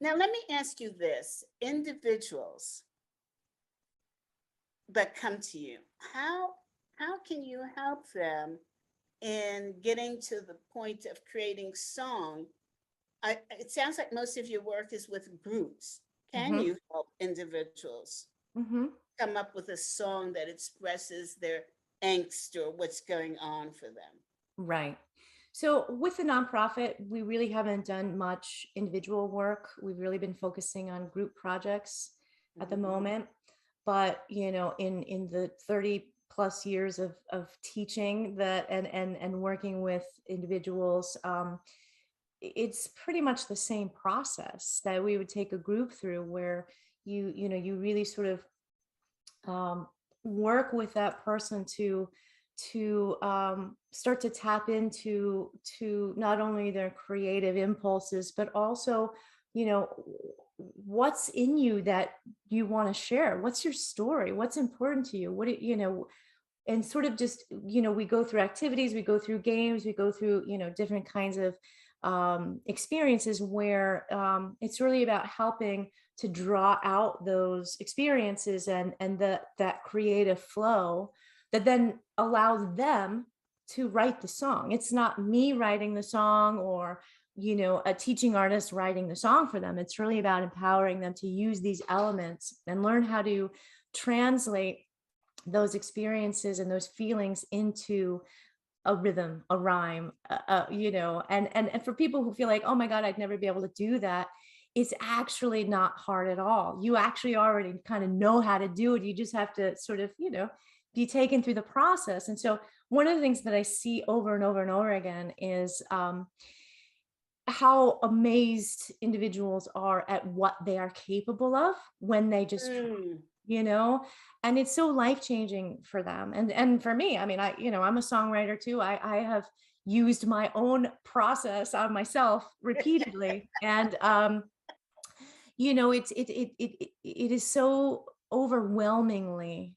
Now, let me ask you this. Individuals that come to you, how how can you help them in getting to the point of creating song? It sounds like most of your work is with groups. Can Hmm. you help individuals Hmm. come up with a song that expresses their angst or what's going on for them? Right. So with the nonprofit, we really haven't done much individual work. We've really been focusing on group projects at the Mhm. moment. But in the 30 plus years of teaching that and working with individuals, it's pretty much the same process that we would take a group through, where you really sort of um, work with that person to start to tap into to not only their creative impulses, but also, you know, what's in you that you want to share. What's your story? What's important to you? And sort of just, we go through activities, we go through games, we go through, different kinds of experiences where it's really about helping to draw out those experiences and that creative flow that then allows them to write the song. It's not me writing the song or a teaching artist writing the song for them. It's really about empowering them to use these elements and learn how to translate those experiences and those feelings into a rhythm, a rhyme, and for people who feel like, oh my God, I'd never be able to do that. It's actually not hard at all. You actually already kind of know how to do it. You just have to sort of, be taken through the process. And so one of the things that I see over and over and over again is how amazed individuals are at what they are capable of when they just try, Mm. you know and it's so life changing for them. And for me, I mean, I'm a songwriter too. I have used my own process on myself repeatedly, and it is so overwhelmingly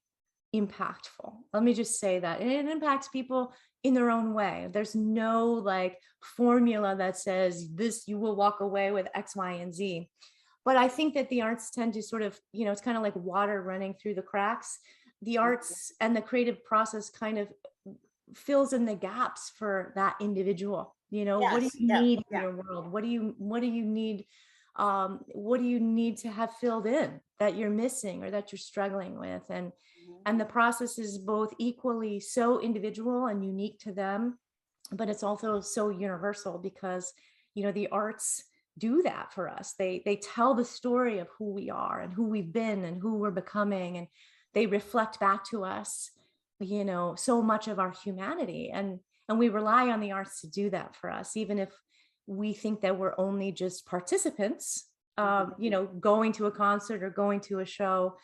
impactful. Let me just say that. And it impacts people in their own way. There's no like formula that says this, you will walk away with X, Y, and Z. But I think that the arts tend to sort of, it's kind of like water running through the cracks. The arts and the creative process kind of fills in the gaps for that individual. What do Yes, you yeah, need in yeah. your world? What do you need to have filled in that you're missing or that you're struggling with? Mhm. And the process is both equally so individual and unique to them, but it's also so universal because the arts do that for us. They tell the story of who we are and who we've been and who we're becoming, and they reflect back to us so much of our humanity. And we rely on the arts to do that for us, even if we think that we're only just participants, Mhm. going to a concert or going to a show.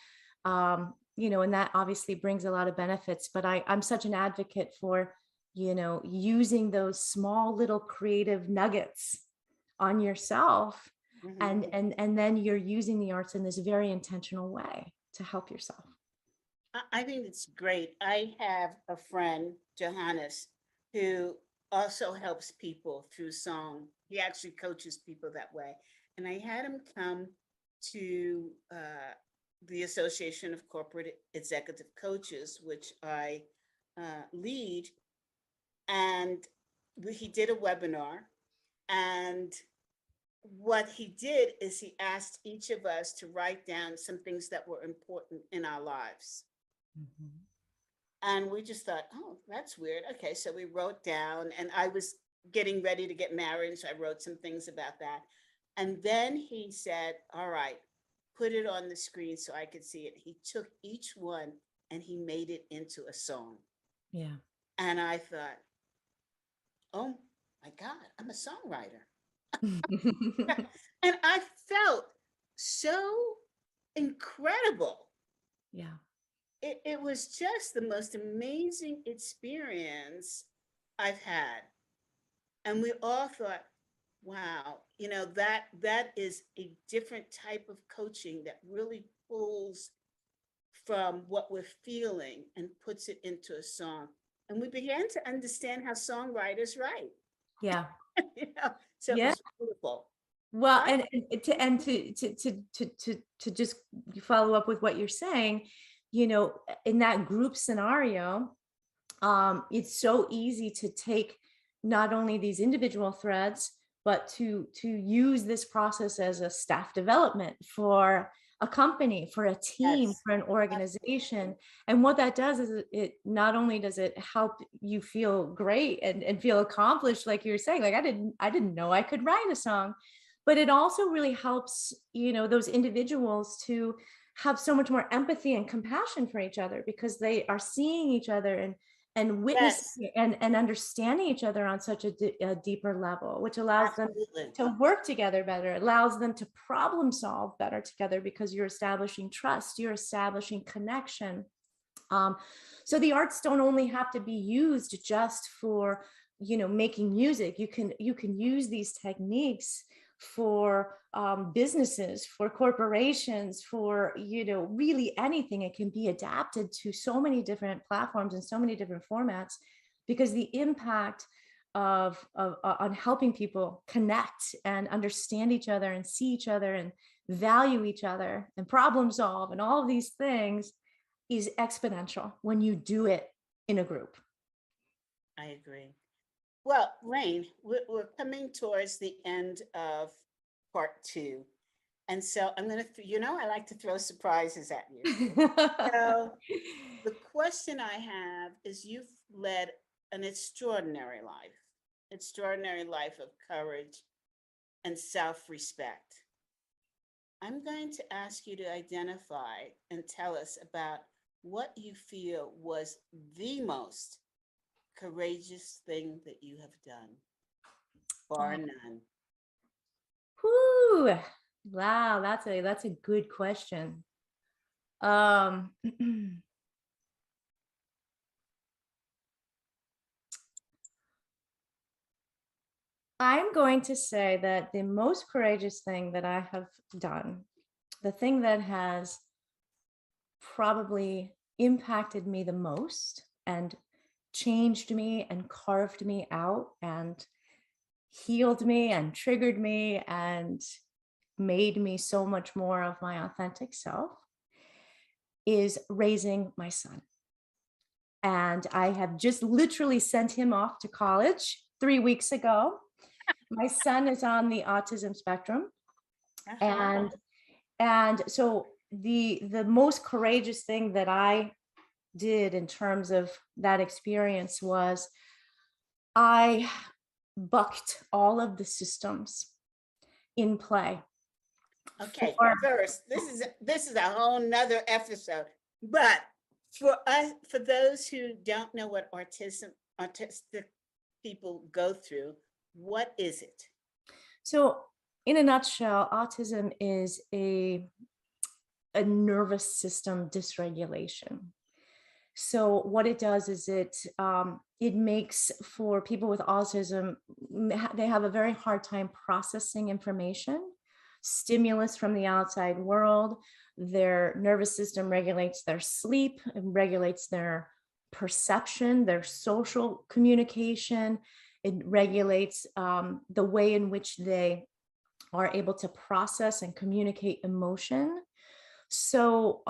And that obviously brings a lot of benefits, but I'm such an advocate for using those small little creative nuggets on yourself, and Mhm. and then you're using the arts in this very intentional way to help yourself. I think it's great. I have a friend, Johannes, who also helps people through song. He actually coaches people that way. And I had him come to the Association of Corporate Executive Coaches, which I lead. And he did a webinar. And what he did is he asked each of us to write down some things that were important in our lives. Mhm. And we just thought, oh, that's weird. Okay, so we wrote down, and I was getting ready to get married, so I wrote some things about that. And then he said, all right, put it on the screen so I could see it. He took each one and he made it into a song. Yeah. And I thought, oh my God, I'm a songwriter. And I felt so incredible. Yeah. It was just the most amazing experience I've had. And we all thought, wow, that is a different type of coaching that really pulls from what we're feeling and puts it into a song. And we began to understand how songwriters write. Yeah. you know, so it Yeah. was beautiful. Well, I, and to just follow up with what you're saying, in that group scenario, it's so easy to take not only these individual threads, but to use this process as a staff development for a company, for a team, yes, for an absolutely. organization. And what that does is it not only does it help you feel great and feel accomplished, like you were saying, like I didn't know I could write a song, but it also really helps, those individuals to have so much more empathy and compassion for each other because they are seeing each other and Yes, witnessing and understanding each other on such a deeper level, which allows them absolutely. to work together better, allows them to problem solve better together because you're establishing trust, you're establishing connection. Um, so the arts don't only have to be used just for, making music. You can use these techniques for businesses, for corporations, for really anything. It can be adapted to so many different platforms and so many different formats because the impact of on helping people connect and understand each other and see each other and value each other and problem solve and all of these things is exponential when you do it in a group. I agree. Well, Lane, we're coming towards the end of part two. And so I'm going to, I like to throw surprises at you. So the question I have is you've led an extraordinary life of courage and self respect. I'm going to ask you to identify and tell us about what you feel was the most courageous thing that you have done, bar Oh, none. whew. Wow, that's a good question. Um, I'm going to say that the most courageous thing that I have done, the thing that has probably impacted me the most and changed me and carved me out and healed me and triggered me and made me so much more of my authentic self is raising my son. And I have just literally sent him off to college 3 weeks ago. My son is on the autism spectrum. Uh-huh. And so the most courageous thing that I did in terms of that experience was I bucked all of the systems in play Okay, for first, this is a whole nother episode. But for us, for those who don't know what autistic people go through, what is it? so in a nutshell, autism is a nervous system dysregulation. So what it does is it makes for people with autism, they have a very hard time processing information, stimulus from the outside world. Their nervous system regulates their sleep and regulates their perception, their social communication. It regulates the way in which they are able to process and communicate emotion. So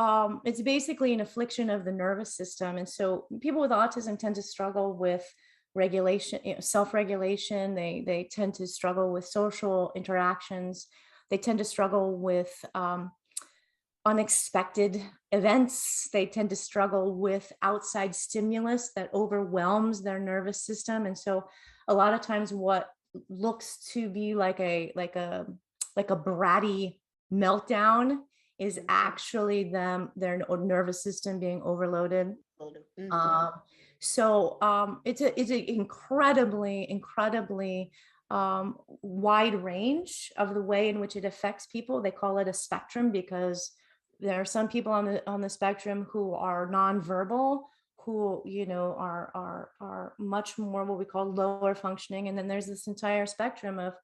it's basically an affliction of the nervous system. And so people with autism tend to struggle with regulation, self-regulation. They tend to struggle with social interactions. They tend to struggle with unexpected events. They tend to struggle with outside stimulus that overwhelms their nervous system. And so a lot of times what looks to be like a bratty meltdown is Mhm. actually their nervous system being overloaded. Mhm. um, it's an incredibly wide range of the way in which it affects people. They call it a spectrum because there are some people on the spectrum who are nonverbal, who are much more what we call lower functioning, and then there's this entire spectrum of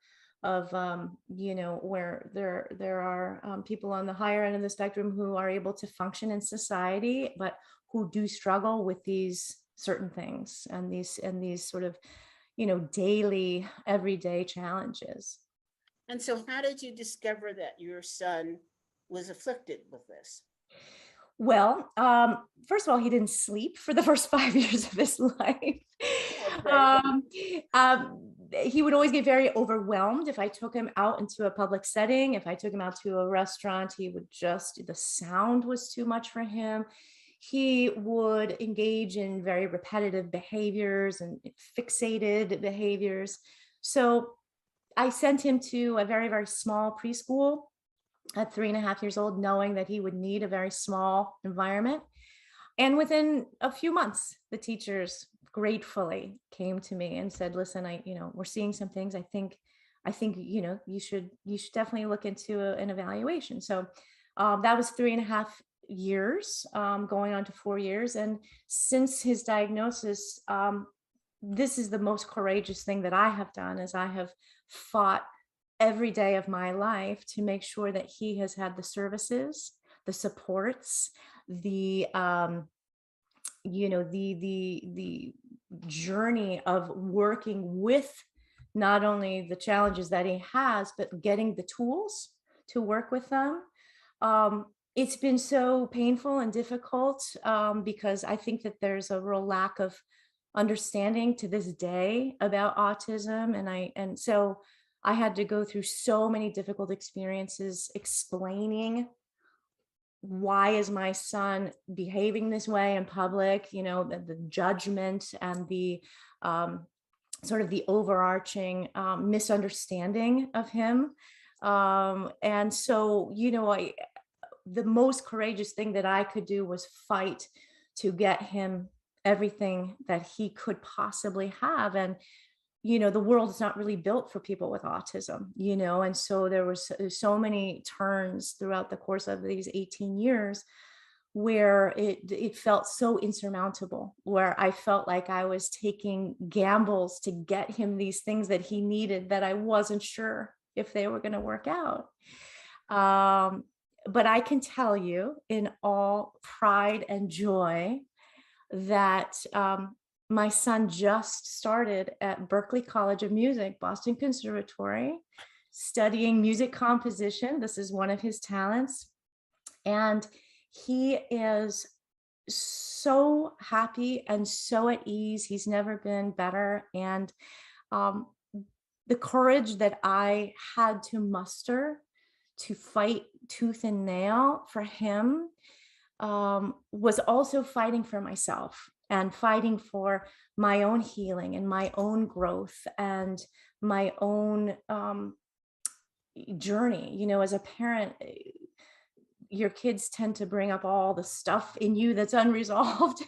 where there are people on the higher end of the spectrum who are able to function in society, but who do struggle with these certain things and these sort of daily everyday challenges. And so, how did you discover that your son was afflicted with this? Well, first of all, he didn't sleep for the first 5 years of his life. Okay. Um, he would always get very overwhelmed if I took him out into a public setting. If I took him out to a restaurant, he would just the sound was too much for him. He would engage in very repetitive behaviors and fixated behaviors. So I sent him to a very, very small preschool at 3.5 years old, knowing that he would need a very small environment. And within a few months, the teachers gratefully came to me and said, listen, we're seeing some things. I think, you should definitely look into an evaluation. So that was 3.5 years, going on to 4 years. And since his diagnosis, this is the most courageous thing that I have done is I have fought every day of my life to make sure that he has had the services, the supports, the the journey of working with not only the challenges that he has, but getting the tools to work with them. It's been so painful and difficult, because I think that there's a real lack of understanding to this day about autism, and so I had to go through so many difficult experiences explaining why is my son behaving this way in public, the judgment and the um, sort of the overarching misunderstanding of him. And so, the most courageous thing that I could do was fight to get him everything that he could possibly have. And the world is not really built for people with autism, and so there was so many turns throughout the course of these 18 years where it felt so insurmountable, where I felt like I was taking gambles to get him these things that he needed that I wasn't sure if they were going to work out. um, but I can tell you in all pride and joy that my son just started at Berklee College of Music, Boston Conservatory, studying music composition. This is one of his talents. And he is so happy and so at ease. He's never been better. And um, the courage that I had to muster to fight tooth and nail for him was also fighting for myself and fighting for my own healing and my own growth and my own journey. As a parent, your kids tend to bring up all the stuff in you that's unresolved.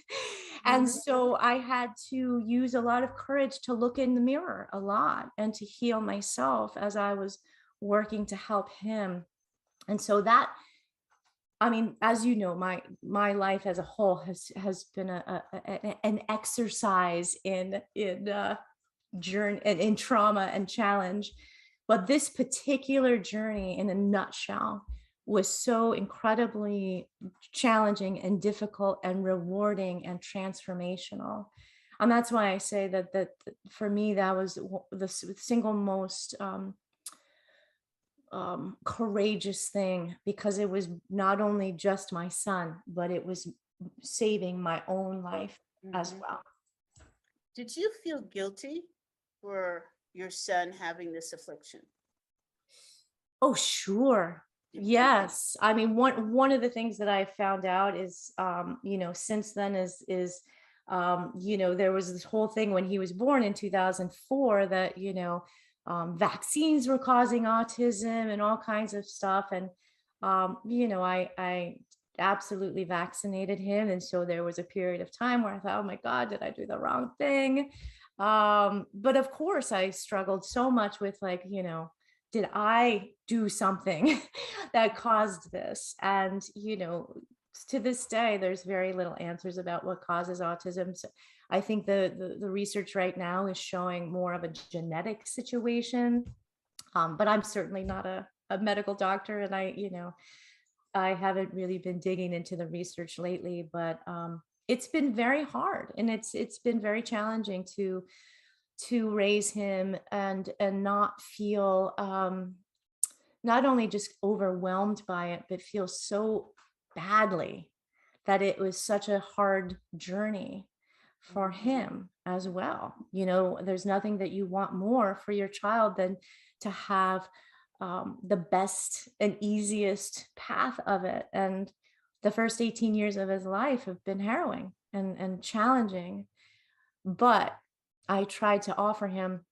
And Mhm. so I had to use a lot of courage to look in the mirror a lot and to heal myself as I was working to help him. And so that, I mean, as you know, my life as a whole has been an exercise in journey in trauma and challenge. But this particular journey, in a nutshell, was so incredibly challenging and difficult and rewarding and transformational. And that's why I say that for me that was the single most courageous thing, because it was not only just my son, but it was saving my own life as Mhm. well. Did you feel guilty for your son having this affliction? Oh, sure. Did you? Yes. I mean, one of the things that I found out is, since then is there was this whole thing when he was born in 2004 that, vaccines were causing autism and all kinds of stuff. And, I absolutely vaccinated him. And so there was a period of time where I thought, oh my God, did I do the wrong thing? But of course I struggled so much with like, did I do something that caused this? And, to this day, there's very little answers about what causes autism. So I think the research right now is showing more of a genetic situation. But I'm certainly not a medical doctor, and I haven't really been digging into the research lately, but it's been very hard, and it's been very challenging to raise him and not feel not only just overwhelmed by it, but feel so badly that it was such a hard journey for Mhm. him as well. You know, there's nothing that you want more for your child than to have the best and easiest path of it. And the first 18 years of his life have been harrowing and challenging. But I tried to offer him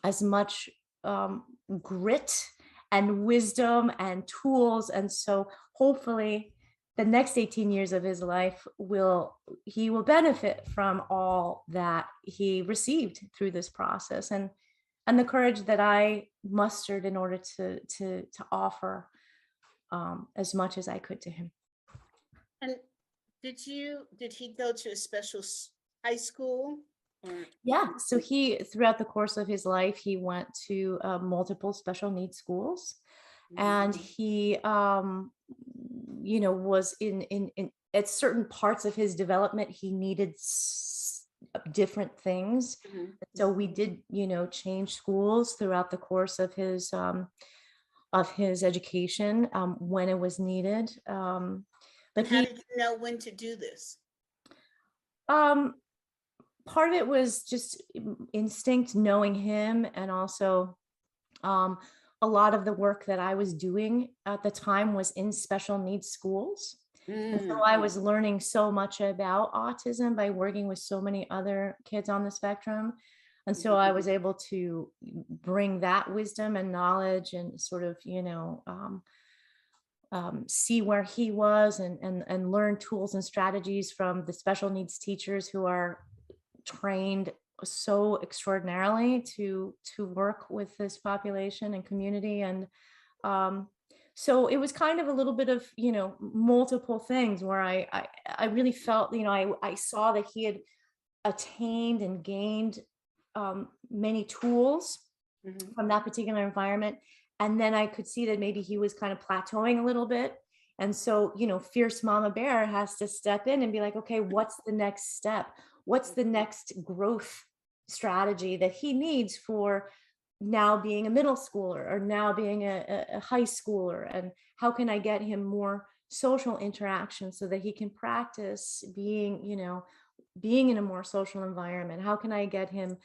as much um, grit and wisdom and tools. And so hopefully the next 18 years of his life he will benefit from all that he received through this process and the courage that I mustered in order to offer as much as I could to him. And did he go to a special high school or? Yeah, so he throughout the course of his life, he went to multiple special needs schools, and Mhm. he, was in at certain parts of his development, he needed different things. Mhm. So we Mhm. did, change schools throughout the course of his education when it was needed. But And how he, did you know when to do this? um, part of it was just instinct, knowing him, and also um, a lot of the work that I was doing at the time was in special needs schools. And so Mm. I was learning so much about autism by working with so many other kids on the spectrum. And so I Mhm. was able to bring that wisdom and knowledge and sort of, see where he was and learn tools and strategies from the special needs teachers who are trained so extraordinarily to work with this population and community. And um so it was kind of a little bit of multiple things where I really felt, I saw that he had attained and gained many tools Mhm. from that particular environment. And then I could see that maybe he was kind of plateauing a little bit. And so, fierce mama bear has to step in and be like, okay, what's the next step? What's the next growth strategy that he needs for now being a middle schooler or now being a high schooler? And how can I get him more social interaction so that he can practice being in a more social environment? How can I get him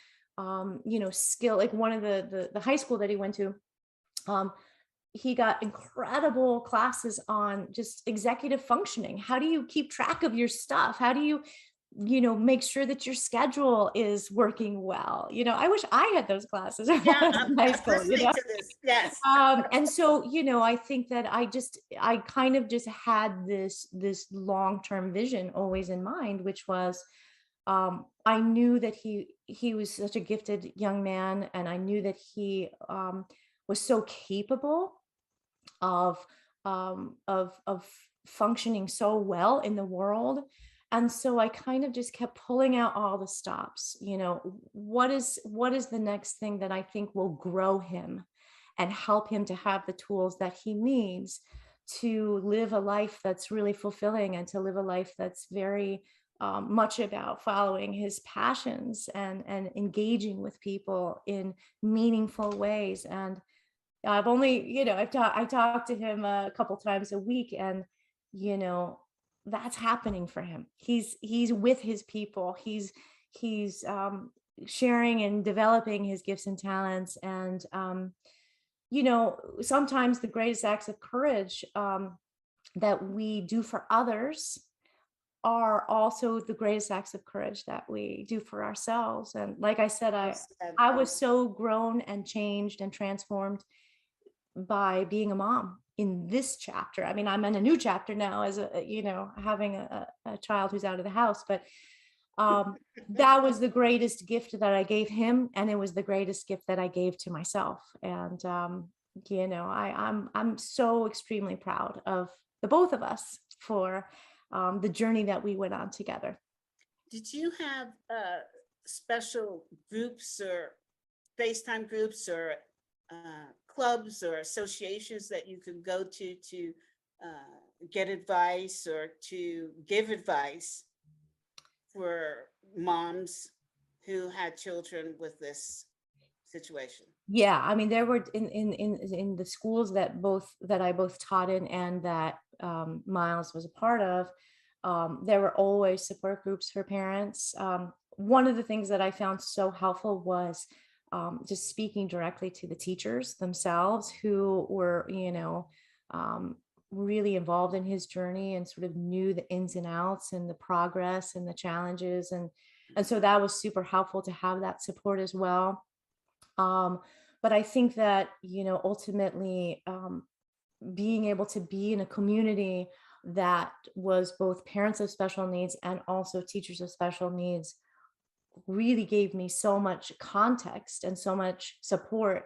skill, like one of the high school that he went to, um he got incredible classes on just executive functioning. How do you keep track of your stuff? How do you make sure that your schedule is working well? I wish I had those classes when Yeah, I was in high I'm school. listening to this. Yes. And so I think that I kind of just had this long-term vision always in mind, which was I knew that he was such a gifted young man, and I knew that he was so capable of of functioning so well in the world. And so I kind of just kept pulling out all the stops. What is the next thing that I think will grow him and help him to have the tools that he needs to live a life that's really fulfilling and to live a life that's very much about following his passions and engaging with people in meaningful ways. And I've only, I talk to him a couple times a week, and you know, that's happening for him. He's with his people. He's sharing and developing his gifts and talents. And sometimes the greatest acts of courage that we do for others are also the greatest acts of courage that we do for ourselves. And like I said, Well I said. I was so grown and changed and transformed by being a mom in this chapter. I mean, I'm in a new chapter now as having a child who's out of the house, but that was the greatest gift that I gave him, and it was the greatest gift that I gave to myself. And I'm so extremely proud of the both of us for the journey that we went on together. Did you have special groups or FaceTime groups or clubs or associations that you could go to get advice or to give advice for moms who had children with this situation? Yeah, I mean, there were in the schools that I both taught in and that Miles was a part of, there were always support groups for parents. One of the things that I found so helpful was just speaking directly to the teachers themselves who were, um, really involved in his journey and sort of knew the ins and outs and the progress and the challenges, and so that was super helpful to have that support as well. um, but I think that, ultimately, being able to be in a community that was both parents of special needs and also teachers of special needs really gave me so much context and so much support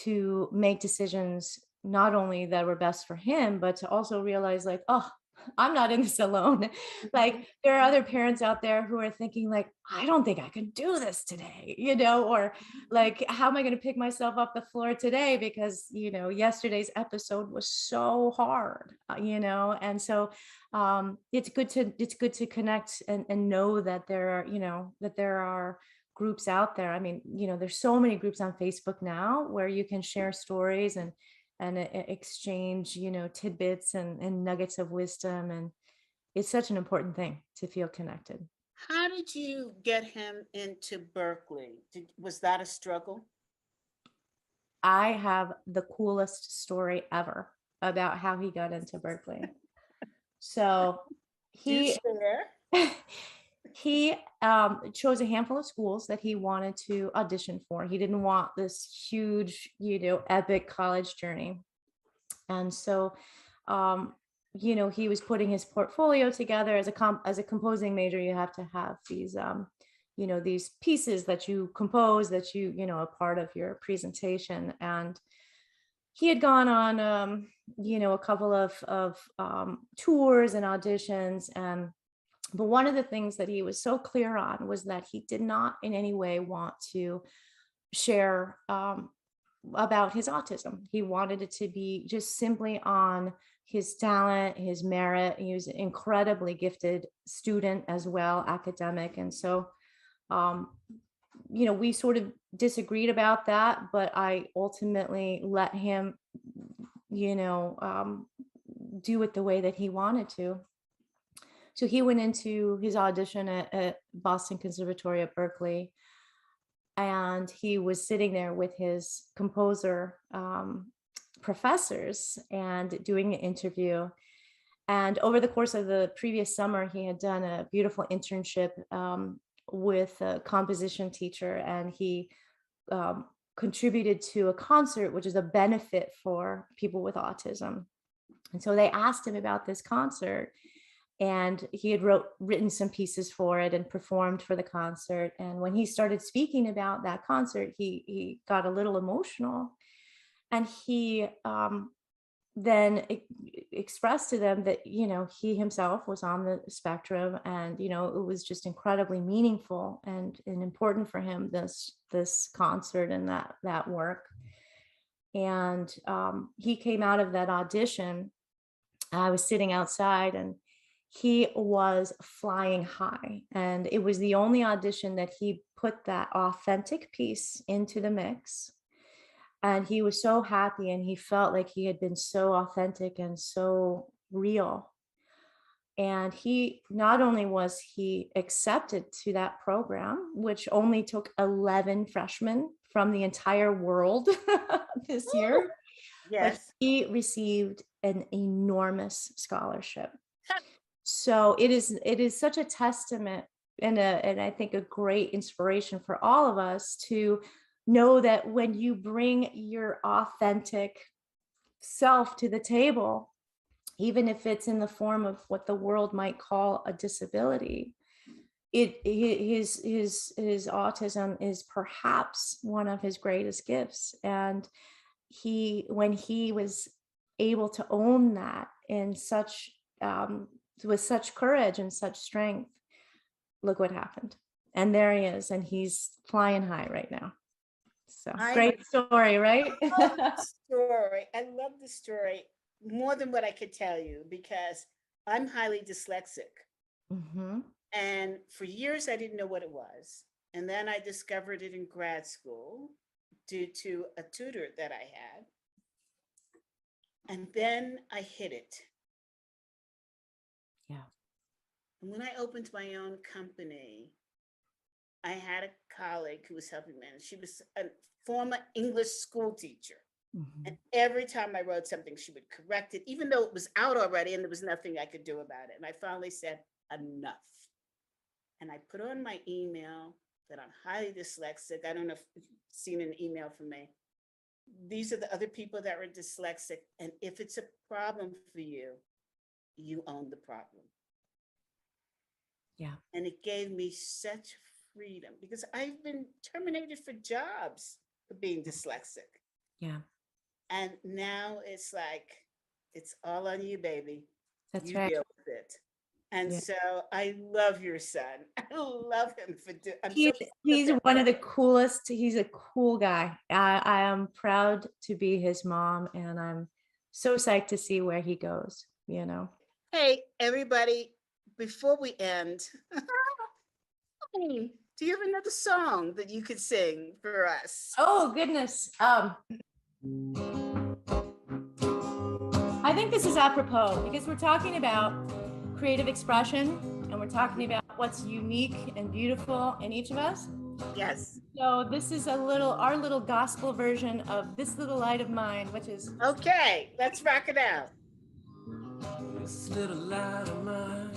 to make decisions not only that were best for him, but to also realize, like, oh, I'm not in this alone. Like, Mhm. there are other parents out there who are thinking, like, I don't think I can do this today, or like, how am I going to pick myself off the floor today because, yesterday's episode was so hard, and so it's good to connect and know that there are groups out there. I mean, there's so many groups on Facebook now where you can share stories and exchange, tidbits and nuggets of wisdom. And it's such an important thing to feel connected. How did you get him into Berkeley? Was that a struggle? I have the coolest story ever about how he got into Berkeley. So Do he share. he chose a handful of schools that he wanted to audition for. He didn't want this huge, epic college journey. And so, um, he was putting his portfolio together as a composing major. You have to have these pieces that you compose that a part of your presentation. And he had gone on, a couple of tours and auditions, and but one of the things that he was so clear on was that he did not in any way want to share about his autism. He wanted it to be just simply on his talent, his merit. He was an incredibly gifted student as well, academic. And so, um, we sort of disagreed about that, but I ultimately let him, you know, um, do it the way that he wanted to. So he went into his audition at Boston Conservatory at Berkeley, and he was sitting there with his composer professors and doing an interview. And over the course of the previous summer, he had done a beautiful internship with a composition teacher, and he um, contributed to a concert, which is a benefit for people with autism. And so they asked him about this concert, and he had written some pieces for it and performed for the concert. And when he started speaking about that concert, he got a little emotional, and he then expressed to them that he himself was on the spectrum, and it was just incredibly meaningful and important for him, this concert and that work. And he came out of that audition. I was sitting outside, and he was flying high. And it was the only audition that he put that authentic piece into the mix. And he was so happy, and he felt like he had been so authentic and so real. And he not only was he accepted to that program, which only took 11 freshmen from the entire world this year, but Yes. he received an enormous scholarship. So it is such a testament and I think a great inspiration for all of us to know that when you bring your authentic self to the table, even if it's in the form of what the world might call a disability, his autism is perhaps one of his greatest gifts. And when he was able to own that in such with such courage and such strength, look what happened. And there he is, and he's flying high right now. So I great story, right? love the story. I love the story more than what I could tell you because I'm highly dyslexic. Hmm. And for years, I didn't know what it was. And then I discovered it in grad school. due to a tutor that I had. And then I hit it. Yeah. And when I opened my own company, I had a colleague who was helping me, and she was a former English school teacher. And every time I wrote something, she would correct it, even though it was out already and there was nothing I could do about it. And I finally said, enough. And I put on my email that I'm highly dyslexic. I don't know if you've seen an email from me. These are the other people that are dyslexic. And if it's a problem for you, you own the problem. Yeah. And it gave me such freedom because I've been terminated for jobs for being dyslexic. Yeah. And now it's like, it's all on you, baby. That's You right. deal with it. And Yeah. so I love your son. I love him for I'm He's so proud of he's him. one of the coolest. He's a cool guy. I am proud to be his mom, and I'm so psyched to see where he goes, you know. Hey, everybody, before we end, hey, do you have another song that you could sing for us? Oh goodness. I think this is apropos because we're talking about creative expression and we're talking about what's unique and beautiful in each of us. Yes. So this is our little gospel version of This Little Light of Mine, which is Okay, let's rock it out. This little light of mine,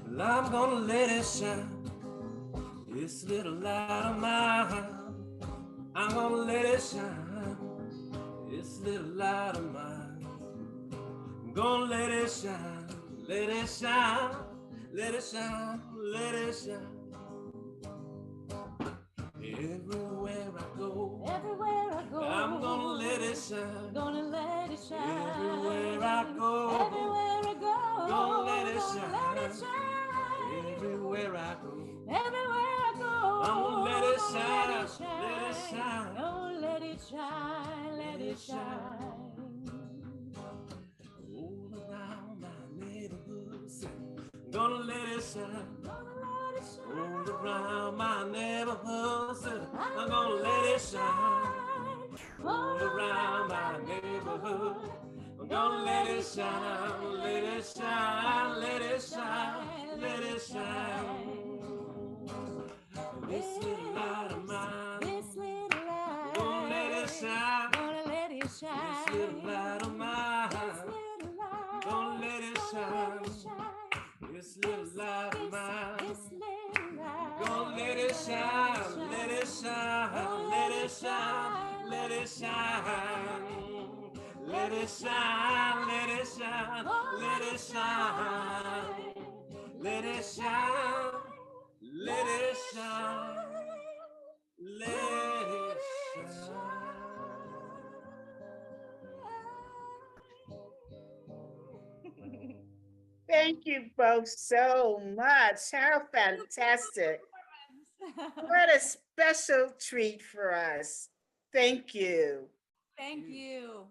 well, I'm gonna let it shine. This little light of mine, I'm gonna let it shine. This little light of mine, I'm gonna let it shine, let it shine, let it shine, let it shine. Everywhere I go, I'm gonna let it shine. gonna let it shine. Everywhere I go, Everywhere I go, gonna let it gonna let it shine. shine. Everywhere I go, Everywhere I go, I'm gonna let it gonna shine, let it let it shine. shine. Oh, let it shine, let it shine. All around my neighborhood, say, gonna let it shine. All around my neighborhood, say, I'm gonna let it shine. All around my neighborhood, I'm gonna let it shine, let it shine, let it shine, let it shine. This little light of mine, This little light, gonna let it shine. gonna let it shine. This little light of mine, This little light, gonna let it gonna let it shine. shine. This little light of mine, This little light, gonna let it shine, let it shine, let it shine, let it shine. Let it shine, let it shine, let it shine. Let it shine, let it shine, let it shine. Thank you both so much. How fantastic. What a special treat for us. Thank you. Thank you.